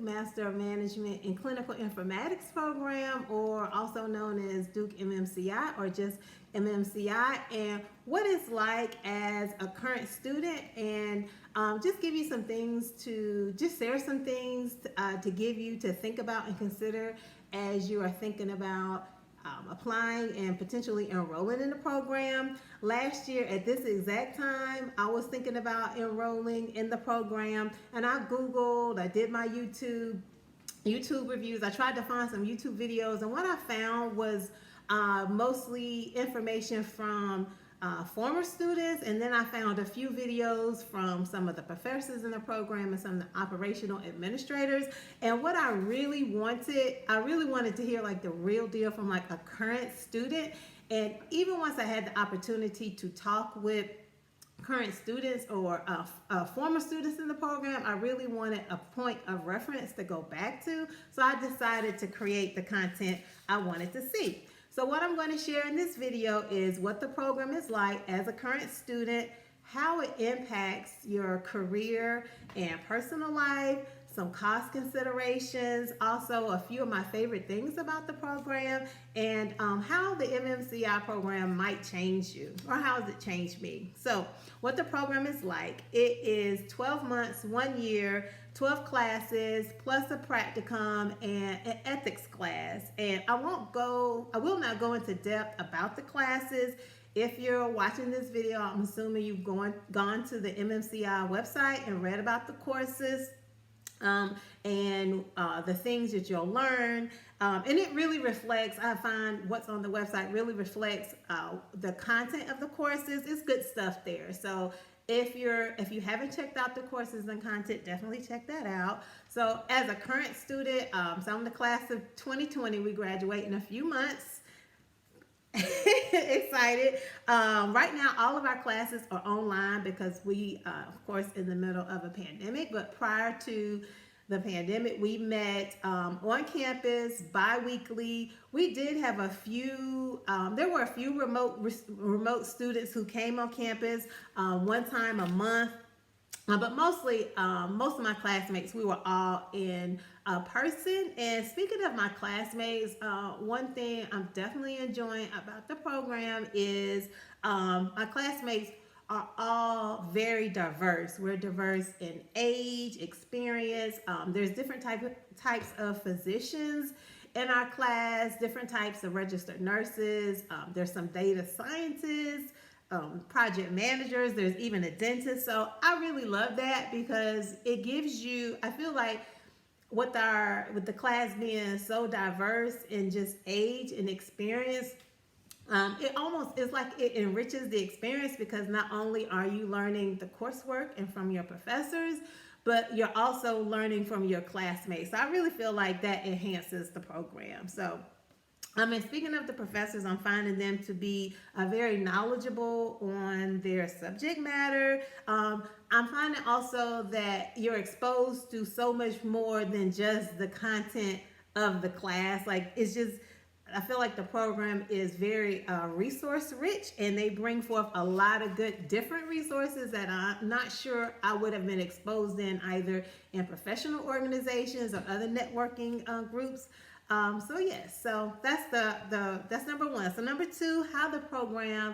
Master of Management in Clinical Informatics program, or also known as Duke MMCi, or just MMCi, and what it's like as a current student, and just give you some things to just share some things to give you to think about and consider as you are thinking about applying and potentially enrolling in the program. Last year at this exact time, I was thinking about enrolling in the program, and I Googled, I did my YouTube reviews. I tried to find some YouTube videos, and what I found was mostly information from former students, and then I found a few videos from some of the professors in the program and some of the operational administrators. And what I really wanted to hear like the real deal from like a current student. And even once I had the opportunity to talk with current students or former students in the program, I really wanted a point of reference to go back to. So I decided to create the content I wanted to see. So what I'm going to share in this video is what the program is like as a current student, how it impacts your career and personal life, some cost considerations, also a few of my favorite things about the program, and how the MMCi program might change you, or how has it changed me. So what the program is like, it is 12 months, 1 year, 12 classes, plus a practicum and an ethics class. And I will not go into depth about the classes. If you're watching this video, I'm assuming you've gone to the MMCi website and read about the courses. And the things that you'll learn, and it really reflects, I find what's on the website really reflects the content of the courses. It's good stuff there. So if you haven't checked out the courses and content, definitely check that out. So as a current student, so I'm the class of 2020, we graduate in a few months. Excited. Right now, all of our classes are online because we, of course, in the middle of a pandemic, but prior to the pandemic, we met on campus bi-weekly. We did have a few, there were a few remote students who came on campus one time a month. But mostly, most of my classmates, we were all in person. And speaking of my classmates, one thing I'm definitely enjoying about the program is my classmates are all very diverse. We're diverse in age, experience. There's different types of physicians in our class, different types of registered nurses. There's some data scientists, project managers, there's even a dentist. So I really love that because it gives you, I feel like with the class being so diverse in just age and experience, it almost is like it enriches the experience because not only are you learning the coursework and from your professors, but you're also learning from your classmates. So I really feel like that enhances the program. So and speaking of the professors, I'm finding them to be very knowledgeable on their subject matter. I'm finding also that you're exposed to so much more than just the content of the class. Like it's just, I feel like the program is very resource rich, and they bring forth a lot of good different resources that I'm not sure I would have been exposed in either in professional organizations or other networking groups. So yes, so that's that's number one. So number two, how the program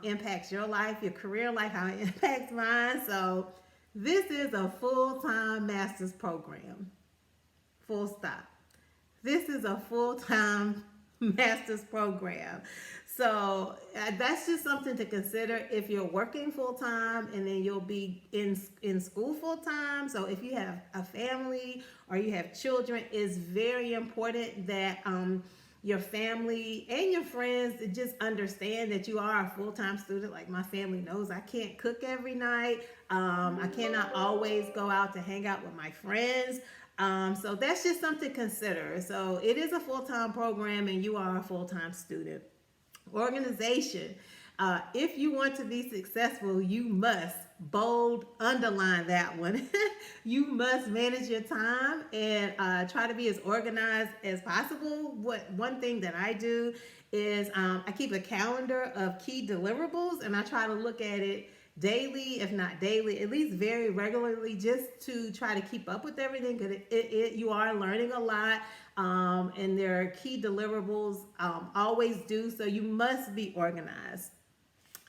impacts your life, your career life, how it impacts mine. So this is a full-time master's program. Full stop. This is a full-time master's program. So that's just something to consider if you're working full-time, and then you'll be in school full-time. So if you have a family or you have children, it's very important that your family and your friends just understand that you are a full-time student. Like my family knows I can't cook every night. I cannot always go out to hang out with my friends. So that's just something to consider. So it is a full-time program and you are a full-time student. Organization. If you want to be successful, you must underline that one. You must manage your time and try to be as organized as possible. One thing that I do is I keep a calendar of key deliverables, and I try to look at it daily, if not daily, at least very regularly, just to try to keep up with everything, because you are learning a lot, and there are key deliverables, always do, so you must be organized.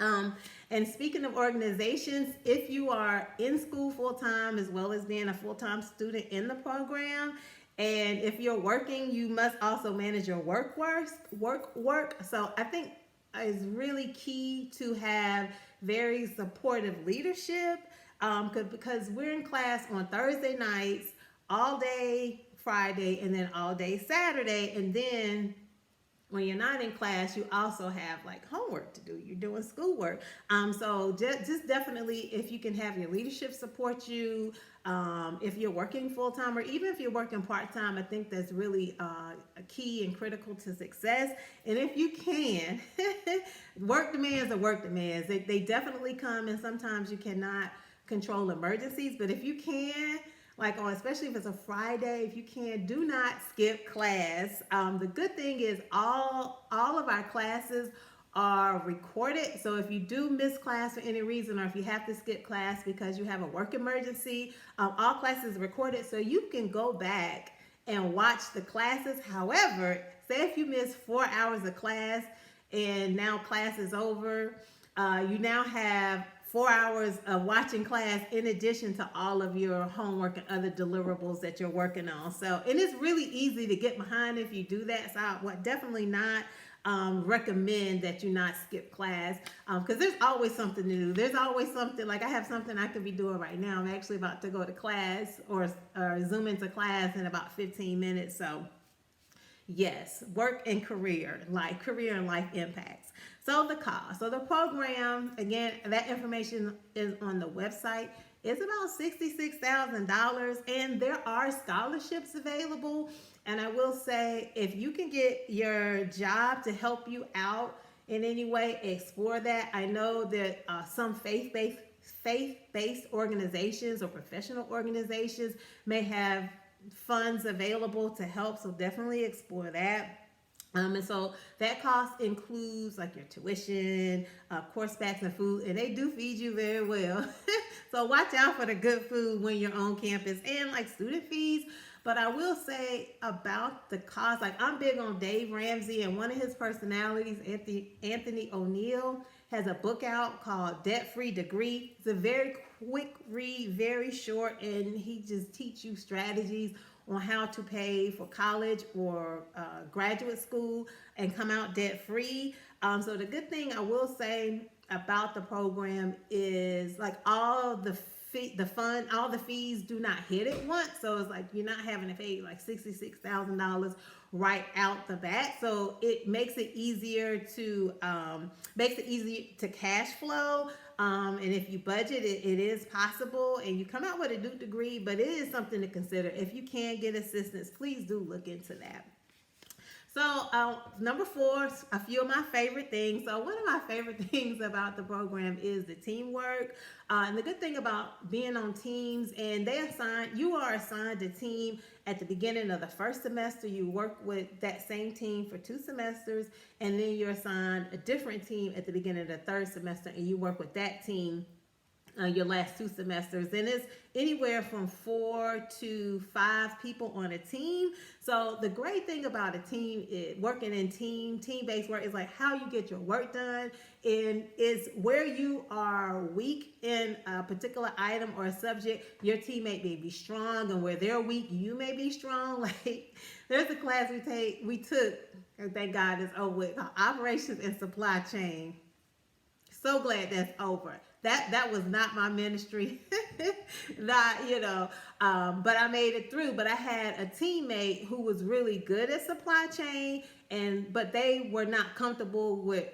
Um, and speaking of organizations, if you are in school full time as well as being a full time student in the program, and if you're working, you must also manage your work. So I think it's really key to have very supportive leadership, because we're in class on Thursday nights, all day Friday, and then all day Saturday, and then when you're not in class, you also have like homework to do. You're doing schoolwork. So just definitely, if you can have your leadership support you, if you're working full time, or even if you're working part time, I think that's really a key and critical to success. And if you can, work demands are work demands. They definitely come, and sometimes you cannot control emergencies. But if you can, like on, especially if it's a Friday, if you can, do not skip class. The good thing is all of our classes are recorded. So if you do miss class for any reason, or if you have to skip class because you have a work emergency, all classes are recorded, so you can go back and watch the classes. However, say if you miss 4 hours of class and now class is over, you now have 4 hours of watching class in addition to all of your homework and other deliverables that you're working on. So, and it's really easy to get behind if you do that. So I would definitely not recommend that you not skip class, because there's always something to do. There's always something, like I have something I could be doing right now. I'm actually about to go to class or Zoom into class in about 15 minutes. So yes, work and career and life impacts. So the cost. So the program, again, that information is on the website. It's about $66,000, and there are scholarships available. And I will say, if you can get your job to help you out in any way, explore that. I know that some faith-based organizations or professional organizations may have funds available to help, so definitely explore that. And so that cost includes like your tuition, course packs, and food, and they do feed you very well. So watch out for the good food when you're on campus, and like student fees. But I will say about the cost, like I'm big on Dave Ramsey, and one of his personalities, Anthony O'Neill, has a book out called Debt Free Degree. It's a very quick read, very short, and he just teach you strategies on how to pay for college or graduate school and come out debt free. So the good thing I will say about the program is like all the fees do not hit at once. So it's like you're not having to pay like $66,000 right out the bat. So it makes it easier to cash flow. And if you budget, it is possible, and you come out with a new degree, but it is something to consider. If you can get assistance, please do look into that. So number 4, a few of my favorite things. So one of my favorite things about the program is the teamwork. And the good thing about being on teams, and you are assigned a team at the beginning of the first semester. You work with that same team for 2 semesters, and then you're assigned a different team at the beginning of the third semester, and you work with that team your last 2 semesters. And it's anywhere from 4 to 5 people on a team. So the great thing about a team is working in team-based work is like how you get your work done, and is where you are weak in a particular item or a subject, your teammate may be strong, and where they're weak, you may be strong. Like there's a class we took, and thank God it's over with, called Operations and Supply Chain. So glad that's over. That was not my ministry, but I made it through. But I had a teammate who was really good at supply chain, but they were not comfortable with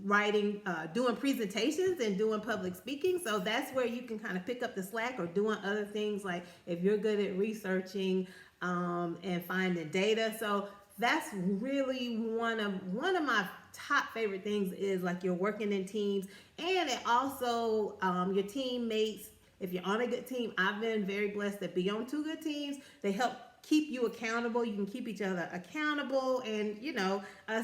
writing, doing presentations and doing public speaking. So that's where you can kind of pick up the slack, or doing other things, like if you're good at researching and finding data. So that's really one of my top favorite things, is like you're working in teams. And it also, your teammates, if you're on a good team, I've been very blessed to be on 2 good teams. They help keep you accountable. You can keep each other accountable, and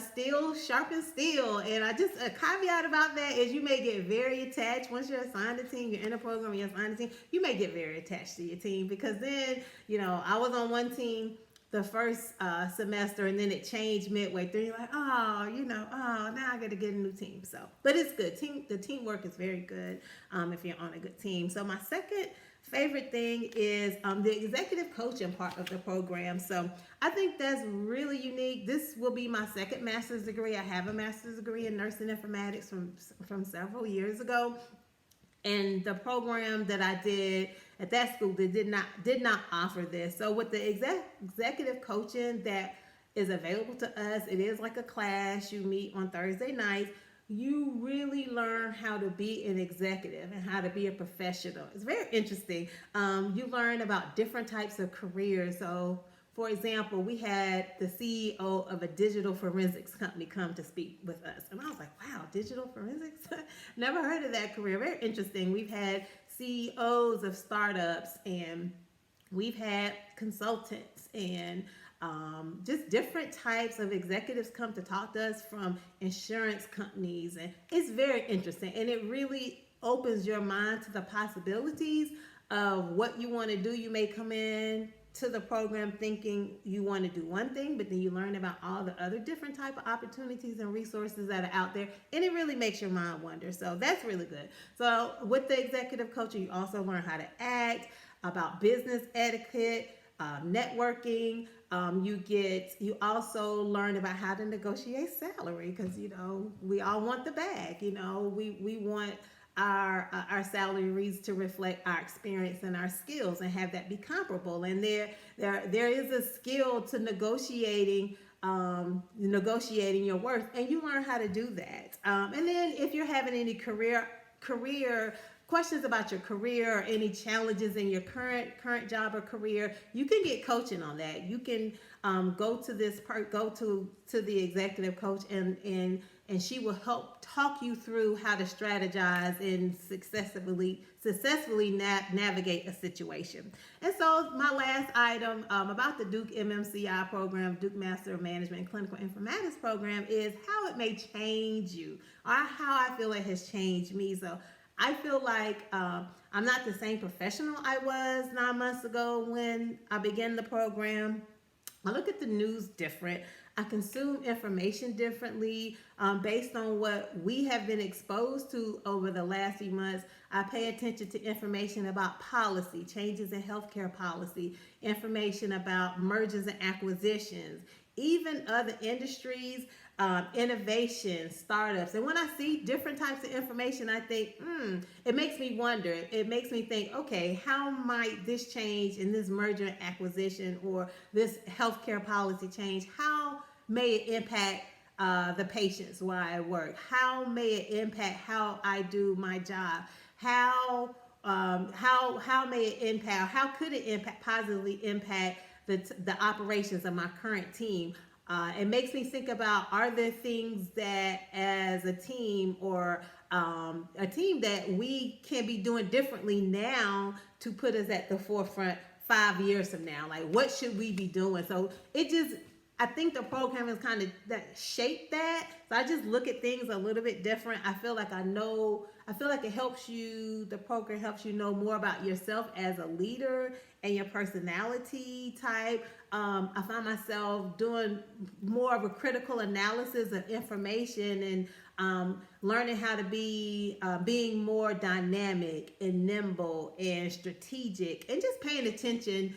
steel sharpens steel. And I just, a caveat about that is you may get very attached once you're assigned a team. You're in a program, you're assigned a team. You may get very attached to your team, because then I was on one team the first semester, and then it changed midway through. You're like, now I got to get a new team. So, but it's good. The teamwork is very good if you're on a good team. So my second favorite thing is the executive coaching part of the program. So I think that's really unique. This will be my second master's degree. I have a master's degree in Nursing Informatics from several years ago. And the program that I did at that school, they did not offer this. So with the executive coaching that is available to us, it is like a class. You meet on Thursday nights. You really learn how to be an executive and how to be a professional. It's very interesting. You learn about different types of careers. So, for example, we had the CEO of a digital forensics company come to speak with us. And I was like, wow, digital forensics? Never heard of that career. Very interesting. We've had CEOs of startups, and we've had consultants, and just different types of executives come to talk to us from insurance companies. And it's very interesting. And it really opens your mind to the possibilities of what you want to do. You may come in to the program thinking you want to do one thing, but then you learn about all the other different type of opportunities and resources that are out there, and it really makes your mind wonder. So that's really good. So with the executive coaching, you also learn how to act, about business etiquette, networking. You also learn about how to negotiate salary, because we all want the bag. We want our salaries to reflect our experience and our skills, and have that be comparable. And there is a skill to negotiating your worth, and you learn how to do that. And then if you're having any career questions about your career, or any challenges in your current job or career, you can get coaching on that. You can go to the executive coach, and she will help talk you through how to strategize and successfully navigate a situation. And so my last item about the Duke MMCi program, Duke Master of Management and Clinical Informatics program, is how it may change you, or how I feel it has changed me. So I feel like I'm not the same professional I was 9 months ago when I began the program. I look at the news different. I consume information differently based on what we have been exposed to over the last few months. I pay attention to information about policy, changes in healthcare policy, information about mergers and acquisitions, even other industries, innovation, startups. And when I see different types of information, I think, it makes me wonder. It makes me think, okay, how might this change in this merger and acquisition, or this healthcare policy change? How may it impact the patients where I work? How may it impact how I do my job? How may it impact? How could it positively impact the operations of my current team? It makes me think about, are there things that as a team, or a team, that we can be doing differently now to put us at the forefront 5 years from now? Like, what should we be doing? So I think the program has kind of shaped that. So I just look at things a little bit different. I feel like it helps you, the program helps you know more about yourself as a leader and your personality type. I find myself doing more of a critical analysis of information, and learning how to be being more dynamic and nimble and strategic, and just paying attention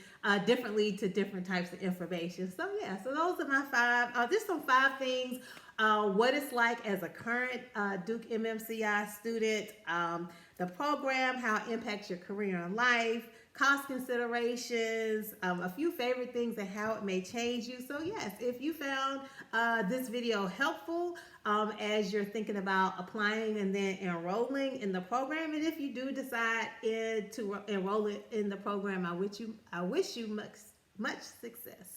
differently to different types of information. So those are my just some 5 things. What it's like as a current Duke MMCi student, the program, how it impacts your career and life, cost considerations, a few favorite things, and how it may change you. So yes, if you found this video helpful as you're thinking about applying and then enrolling in the program, and if you do decide to enroll in the program, I wish you much success.